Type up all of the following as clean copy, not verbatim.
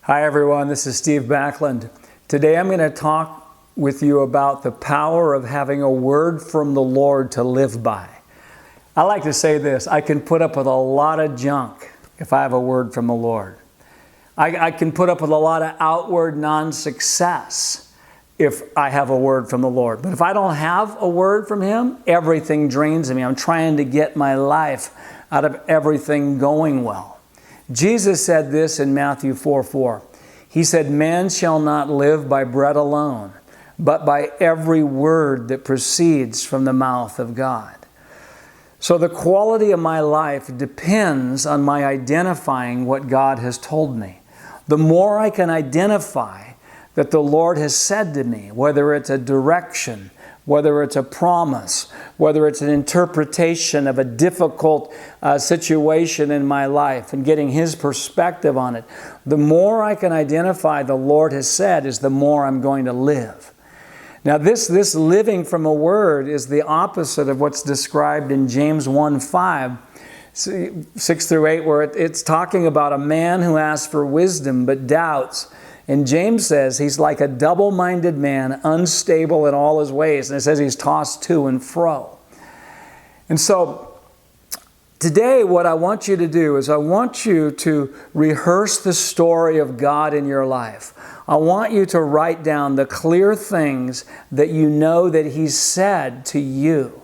Hi everyone, this is Steve Backlund. Today I'm going to talk with you about the power of having a word from the Lord to live by. I like to say this, I can put up with a lot of junk if I have a word from the Lord. I can put up with a lot of outward non-success if I have a word from the Lord. But if I don't have a word from Him, everything drains me. I'm trying to get my life out of everything going well. Jesus said this in Matthew 4:4. He said, "Man shall not live by bread alone, but by every word that proceeds from the mouth of God." So the quality of my life depends on my identifying what God has told me. The more I can identify that the Lord has said to me, whether it's a direction, whether it's a promise, whether it's an interpretation of a difficult situation in my life and getting His perspective on it, the more I can identify the Lord has said is the more I'm going to live. Now this living from a word is the opposite of what's described in James 1:5, 6 through 8, where it's talking about a man who asks for wisdom but doubts. And James says he's like a double-minded man, unstable in all his ways. And it says he's tossed to and fro. And so today what I want you to do is I want you to rehearse the story of God in your life. I want you to write down the clear things that you know that He's said to you.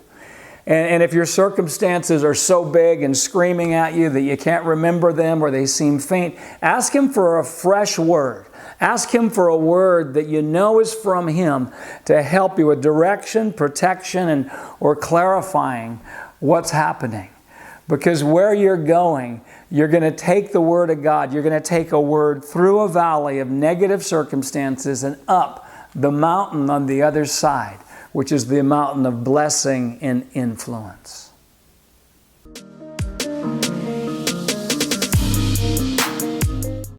And if your circumstances are so big and screaming at you that you can't remember them or they seem faint, ask Him for a fresh word. Ask Him for a word that you know is from Him to help you with direction, protection, or clarifying what's happening. Because where you're going, you're going to take the Word of God. You're going to take a word through a valley of negative circumstances and up the mountain on the other side, which is the mountain of blessing and influence.